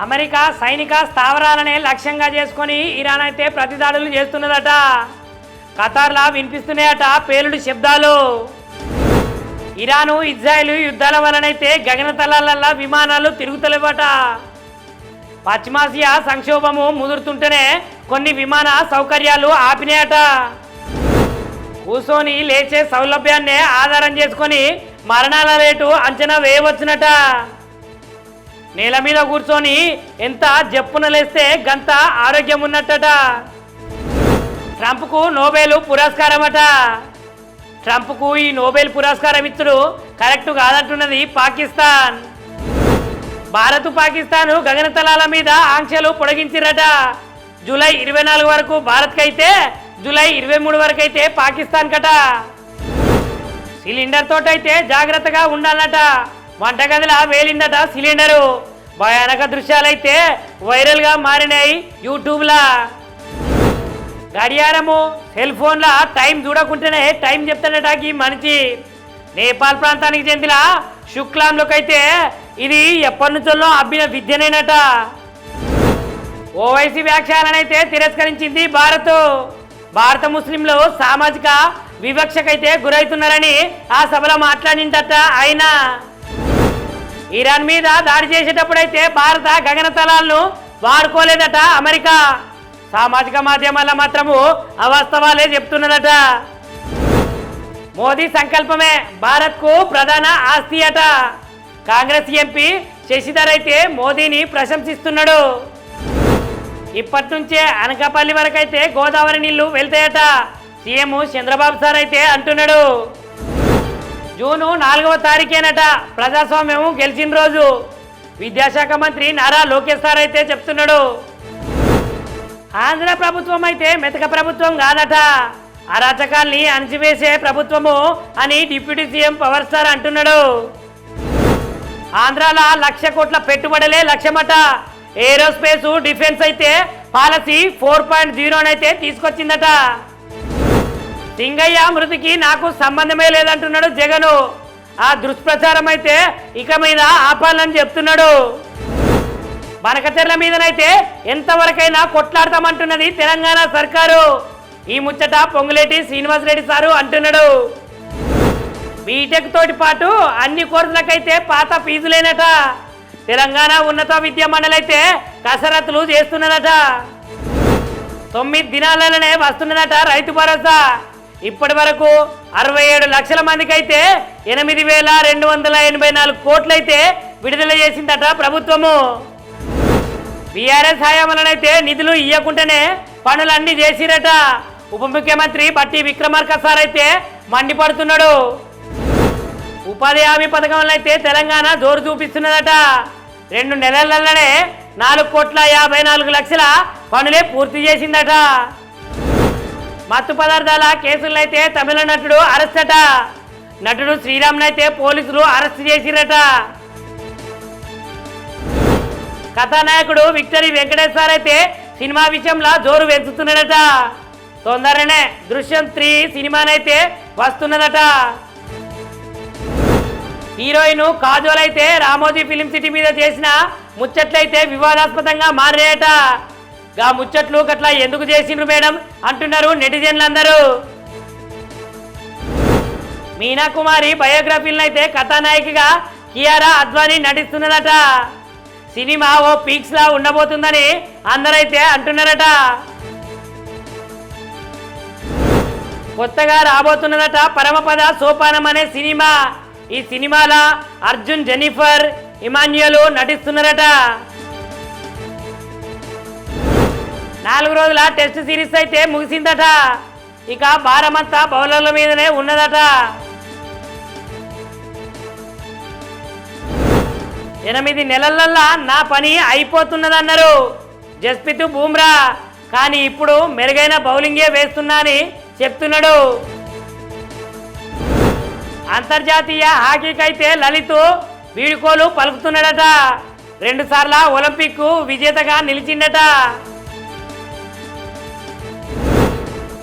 America సైనిక స్థావరాలనే లక్ష్యంగా చేసుకొని ఇరాన్ అయితే ప్రతిదాడులు చేస్తున్నదట. ఖతార్లా వినిపిస్తున్నాయట పేలుడు శబ్దాలు. ఇరాను ఇజ్రాయెల్ యుద్ధాల వలనైతే గగనతలాలల్లా విమానాలు తిరుగుతలేవట. పశ్చిమాసియా సంక్షోభము ముదురుతుంటేనే కొన్ని విమాన సౌకర్యాలు ఆపినాయట. కూసోని లేచే సౌలభ్యాన్ని ఆధారం చేసుకొని మరణాల రేటు అంచనా వేయవచ్చునట. నేల మీద కూర్చొని ఎంత జప్పున లేస్తే గంత ఆరోగ్యం ఉన్నట్టట. ట్రంప్కు నోబెల్ పురస్కారం అట. ట్రంప్కు ఈ నోబెల్ పురస్కారం ఇచ్చుడు కరెక్ట్ కాదంటున్నది పాకిస్తాన్. భారత్ పాకిస్తాన్ గగనతలాల మీద ఆంక్షలు పొడిగించిరట. జూలై 24 వరకు భారత్కి అయితే జూలై 23 వరకు అయితే పాకిస్తాన్ కట. సిలిండర్ తోటైతే జాగ్రత్తగా ఉండాలట. వంటగదిలా వేలిందట సిలిండరు. భయానక దృశ్యాలైతే వైరల్గా మారినాయి యూట్యూబ్లా. గడియారము సెల్ ఫోన్లా టైం చూడకుంటేనే టైం చెప్తాడట ఈ మనిషి. నేపాల్ ప్రాంతానికి చెందిన శుక్లాంలోకైతే ఇది ఎప్పటి నుంచో అబ్బిన విద్యనేనట. ఓవైసీ వ్యాఖ్యలనైతే తిరస్కరించింది భారత ముస్లింలు సామాజిక వివక్షకైతే గురవుతున్నారని ఆ సభలో మాట్లాడిందట ఆయన. ఇరాన్ మీద దాడి చేసేటప్పుడైతే భారత గగనతలాలను వాడుకోలేదట అమెరికా. సామాజిక మాధ్యమాల్లో మాత్రము అవాస్తవాలే చెప్తున్నదట. మోదీ సంకల్పమే భారత్కు ప్రధాన ఆస్తి అట. కాంగ్రెస్ ఎంపీ శశిధర్ అయితే మోదీని ప్రశంసిస్తున్నాడు. ఇప్పటి నుంచే అనకాపల్లి వరకు అయితే గోదావరి నీళ్లు వెళ్తాయట సీఎం చంద్రబాబు సార్ అయితే అంటున్నాడు. జూన్ 4వ తారీఖేనట ప్రజాస్వామ్యం గెలిచిన రోజు. విద్యాశాఖ మంత్రి నారా లోకేష్ సార్ అయితే చెప్తున్నాడు. ఆంధ్ర ప్రభుత్వం అయితే మెతక ప్రభుత్వం కాదట, అరాచకాల్ని అణచివేసే ప్రభుత్వము అని డిప్యూటీ సీఎం పవర్ స్టార్ అంటున్నాడు. ఆంధ్రాలో 1,00,000 కోట్ల పెట్టుబడులే లక్ష్యమట. ఏరోస్పేస్ డిఫెన్స్ అయితే పాలసీ 4.0 అయితే తీసుకొచ్చిందట. సింగయ్య మృతికి నాకు సంబంధమే లేదంటున్నాడు జగను. ఆ దుష్ప్రచారం అయితే ఇక మీద ఆపాలని చెప్తున్నాడు. బనకచెర్ల మీదనైతే ఎంతవరకైనా కొట్లాడతామంటున్నది తెలంగాణ సర్కారు. ఈ ముచ్చట పొంగులేటి శ్రీనివాసరెడ్డి సారు అంటున్నాడు. బీటెక్ తోటి పాటు అన్ని కోర్సులకైతే పాత ఫీజులేనట. తెలంగాణ ఉన్నత విద్యా మండలి అయితే కసరత్తులు చేస్తున్నదట. 9 దినాలనే వస్తున్నదట రైతు భరోసా. ఇప్పటి వరకు 67 లక్షల మందికి అయితే 8,284 కోట్లయితే విడుదల చేసిందట ప్రభుత్వము. బీఆర్ఎస్ హయాంలోనైతే నిధులు ఇవ్వకుండానే పనులన్నీ చేసిరట. ఉప ముఖ్యమంత్రి బట్టి విక్రమార్క సార్ అయితే మండిపడుతున్నాడు. ఉపాధి హామీ పథకంలో అయితే తెలంగాణ జోరు చూపిస్తున్నదట. 2 నెలలలోనే 4,54,00,000 పనులే పూర్తి చేసిందట. మత్తు పదార్థాల కేసుల్లో అయితే తమిళ నటుడు అరెస్ట్ అట. నటుడు శ్రీరామ్ను అయితే పోలీసులు అరెస్ట్ చేసిరట. కథానాయకుడు విక్టరీ వెంకటేశ్వర అయితే సినిమా విషయంలో జోరు పెంచుతున్నాడట. తొందరనే దృశ్యం 3 సినిమానైతే వస్తున్నదట. హీరోయిన్ కాజోల్ అయితే రామోజీ ఫిలిం సిటీ మీద చేసిన ముచ్చట్లయితే వివాదాస్పదంగా మారాయట. గా ముచ్చట్లు గట్లా ఎందుకు చేసిండ్రు మేడం అంటున్నారు నెటిజన్లు అందరూ. మీనా కుమారి బయోగ్రఫీలను అయితే కథానాయికగా కియారా అద్వానీ నటిస్తున్నదట. సినిమా ఓ పీక్స్ లా ఉండబోతుందని అందరైతే అంటున్నారట. కొత్తగా రాబోతున్నదట పరమపద సోపానం అనే సినిమా. ఈ సినిమాలో అర్జున్, జెనిఫర్, ఇమాన్యుయల్ నటిస్తున్నారట. 4 రోజుల టెస్ట్ సిరీస్ అయితే ముగిసిందట. ఇక భారమంతా బౌలర్ల మీదనే ఉన్నదట. 8 నెలలల్లా నా పని అయిపోతున్నదన్నారు జస్ప్రీత్ బుమ్రా. కానీ ఇప్పుడు మెరుగైన బౌలింగే వేస్తున్నా అని చెప్తున్నాడు. అంతర్జాతీయ హాకీకైతే లలిత్ వీడుకోలు పలుకుతున్నాడట. 2 సార్ల ఒలింపిక్ విజేతగా నిలిచిందట.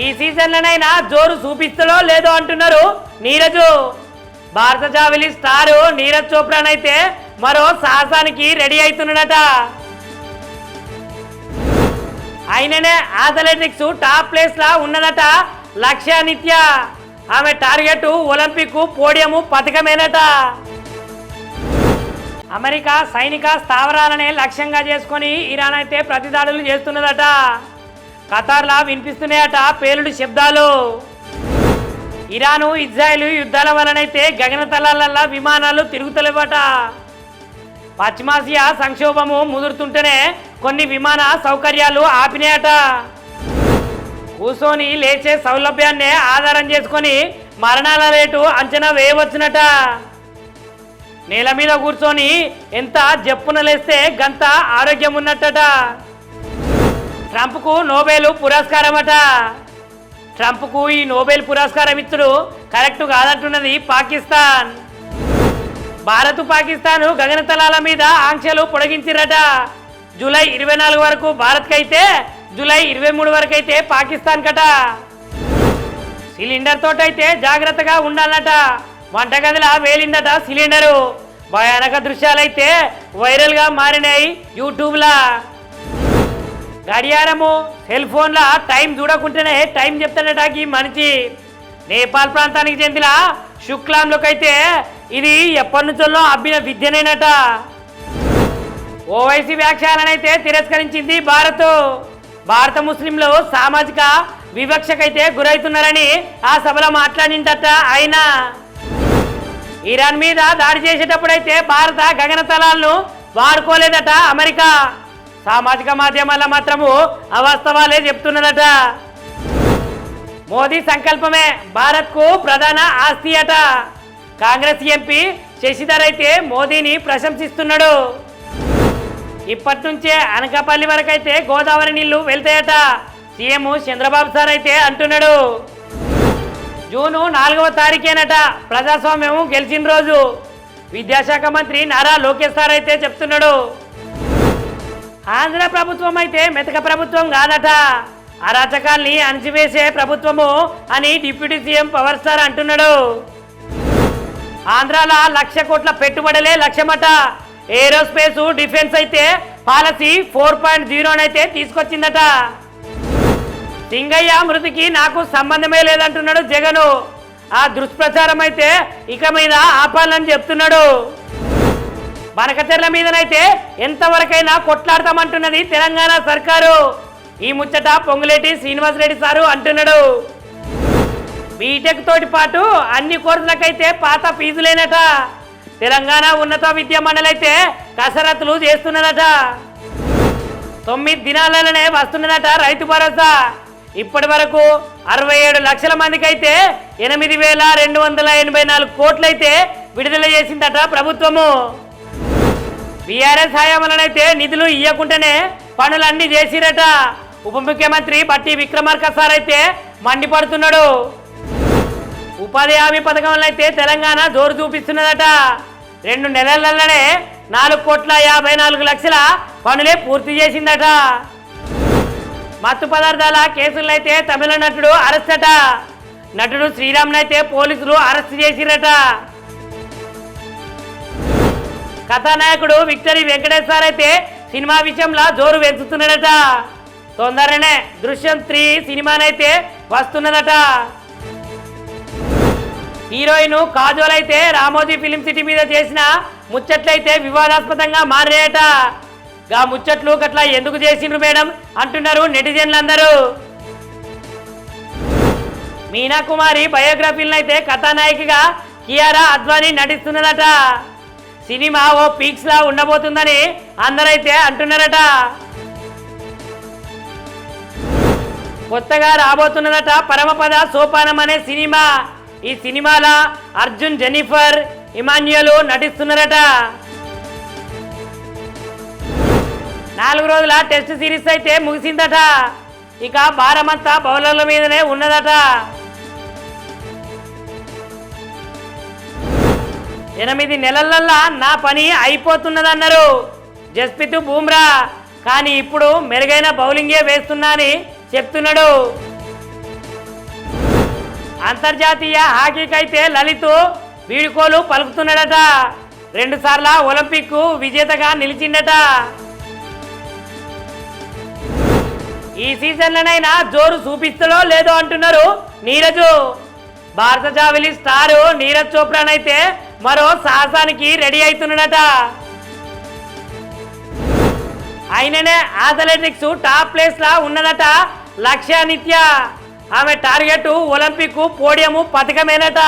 ఈ సీజన్లోనైనా జోరు చూపిస్తాడో లేదో అంటున్నారు నీరజ్. భారత జావెలిన్ స్టార్ నీరజ్ చోప్రానైతే మరో సాహసానికి రెడీ అవుతున్నాడట. అయిననే అథ్లెటిక్స్ టాప్ ప్లేస్లా ఉన్నదట లక్ష్య నిత్య. ఆమె టార్గెట్ ఒలింపిక్ పోడియము పథకమేనట. అమెరికా సైనిక స్థావరాలనే లక్ష్యంగా చేసుకొని ఇరాన్ అయితే ప్రతిదాడులు చేస్తున్నదట. ఖతార్లా వినిపిస్తున్నాయట పేలుడు శబ్దాలు. ఇరాను ఇజ్రాయెల్ యుద్ధాల వలనైతే గగనతలాలల్లా విమానాలు తిరుగుతలేవట. పశ్చిమాసియా సంక్షోభము ముదురుతుంటేనే కొన్ని విమాన సౌకర్యాలు ఆపినాయట. కూర్చొని లేచే సౌలభ్యాన్నే ఆధారం చేసుకొని మరణాల రేటు అంచనా వేయవచ్చునట. నేల మీద కూర్చొని ఎంత జప్పున లేస్తే గంత ఆరోగ్యం ఉన్నట్టట. ట్రంప్కు నోబెల్ పురస్కారమట. ట్రంప్కు ఈ నోబెల్ పురస్కారం ఇచ్చుడు కరెక్ట్ కాదంటున్నది పాకిస్తాన్. భారత్ పాకిస్తాన్ గగనతలాల మీద ఆంక్షలు పొడిగించిరట. జూలై 24 వరకు భారత్కి అయితే జూలై 23 వరకు అయితే పాకిస్తాన్ కట. సిలిండర్ తోటైతే జాగ్రత్తగా ఉండాలట. వంటగదిలా వేలిందట సిలిండరు. భయానక దృశ్యాలైతే వైరల్గా మారినాయి యూట్యూబ్లా. గడియారము సెల్ ఫోన్లా టైం చూడకుంటేనే టైం చెప్తాడట ఈ మనిషి. నేపాల్ ప్రాంతానికి చెందిన శుక్లాంలోకైతే ఇది ఎప్పటి నుంచో అబ్బిన విద్యనేనట. ఓవైసీ వ్యాఖ్యాలనైతే తిరస్కరించింది భారత ముస్లింలు సామాజిక వివక్షకైతే గురవుతున్నారని ఆ సభలో మాట్లాడిందట ఆయన. ఇరాన్ మీద దాడి చేసేటప్పుడైతే భారత గగనతలాలను వాడుకోలేదట అమెరికా. సామాజిక మాధ్యమాల మాత్రము అవాస్తవాలే చెప్తున్నదట. మోదీ సంకల్పమే భారత్కు ప్రధాన ఆస్తి అట. కాంగ్రెస్ ఎంపీ శశిధర్ అయితే మోదీని ప్రశంసిస్తున్నాడు. ఇప్పటి నుంచే అనకాపల్లి వరకు అయితే గోదావరి నీళ్లు వెళ్తాయట సీఎం చంద్రబాబు సార్ అయితే అంటున్నాడు. జూన్ 4వ తారీఖేనట ప్రజాస్వామ్యం గెలిచిన రోజు. విద్యాశాఖ మంత్రి నారా లోకేష్ సార్ అయితే చెప్తున్నాడు. ఆంధ్ర ప్రభుత్వం అయితే మెతక ప్రభుత్వం కాదట, అరాచకాల్ని అణచివేసే ప్రభుత్వము అని డిప్యూటీ సీఎం పవర్ స్టార్ అంటున్నాడు. ఆంధ్రాల 1,00,000 కోట్ల పెట్టుబడులే లక్ష్యమట. ఏరోస్పేస్ డిఫెన్స్ అయితే పాలసీ 4.0 అయితే తీసుకొచ్చిందట. సింగయ్య మృతికి నాకు సంబంధమే లేదంటున్నాడు జగను. ఆ దుష్ప్రచారం అయితే ఇక మీద ఆపాలని చెప్తున్నాడు. బనకచెర్ల మీదనైతే ఎంతవరకైనా కొట్లాడతామంటున్నది తెలంగాణ సర్కారు. ఈ ముచ్చట పొంగులేటి శ్రీనివాసరెడ్డి సారు అంటున్నాడు. బీటెక్ తోటి పాటు అన్ని కోర్సులకైతే పాత ఫీజులేనట. తెలంగాణ ఉన్నత విద్యా మండలి అయితే కసరత్తులు చేస్తున్నదట. 9 దినాలనే వస్తున్నదట రైతు భరోసా. ఇప్పటి వరకు 67 లక్షల మందికి అయితే 8,284 కోట్లయితే విడుదల చేసిందట ప్రభుత్వము. బీఆర్ఎస్ హయాంలోనైతే నిధులు ఇవ్వకుండానే పనులన్నీ చేసిరట. ఉప ముఖ్యమంత్రి బట్టి విక్రమార్క సార్ అయితే మండిపడుతున్నాడు. ఉపాధి హామీ పథకంలో అయితే తెలంగాణ జోరు చూపిస్తున్నదట. 2 నెలలలోనే 4,54,00,000 పనులే పూర్తి చేసిందట. మత్తు పదార్థాల కేసుల్లో అయితే తమిళ నటుడు అరెస్ట్ అట. నటుడు శ్రీరామ్ను అయితే పోలీసులు అరెస్ట్ చేసిరట. కథానాయకుడు విక్టరీ వెంకటేష్ సార్ అయితే సినిమా విషయంలో జోరు పెంచుతున్నాడట. తొందరనే దృశ్యం 3 సినిమానైతే వస్తున్నదట. హీరోయిన్ కాజోల్ అయితే రామోజీ ఫిలిం సిటీ మీద చేసిన ముచ్చట్లయితే వివాదాస్పదంగా మారాయట. గా ముచ్చట్లు గట్లా ఎందుకు చేసిండ్రు మేడం అంటున్నారు నెటిజన్లందరూ. మీనా కుమారి బయోగ్రఫీలను అయితే కథానాయికగా కియారా అద్వానీ నటిస్తున్నదట. సినిమా ఓ పీక్స్ లా ఉండబోతుందని అందరైతే అంటున్నారట. కొత్తగా రాబోతున్నదట పరమపద సోపానం అనే సినిమా. ఈ సినిమాలో అర్జున్, జెనిఫర్, ఇమాన్యుయల్ నటిస్తున్నారట. 4 రోజుల టెస్ట్ సిరీస్ అయితే ముగిసిందట. ఇక భారమంతా బౌలర్ల మీదనే ఉన్నదట. 8 నెలలల్లా నా పని అయిపోతున్నదన్నారు జస్ప్రీత్ బుమ్రా. కానీ ఇప్పుడు మెరుగైన బౌలింగే వేస్తున్నా అని చెప్తున్నాడు. అంతర్జాతీయ హాకీకైతే లలిత్ వీడుకోలు పలుకుతున్నాడట. 2 సార్ల ఒలింపిక్ విజేతగా నిలిచిందట. ఈ సీజన్లోనైనా జోరు చూపిస్తాడో లేదో అంటున్నారు నీరజ్. భారత జావెలిన్ స్టారు నీరజ్ చోప్రానైతే మరో సాహసానికి రెడీ అవుతున్నాడట. ఆయననే అథ్లెటిక్స్ టాప్ ప్లేస్ లా ఉన్నదట లక్ష్య నిత్య. ఆమె టార్గెట్ ఒలింపిక్ పోడియం పథకమేనట.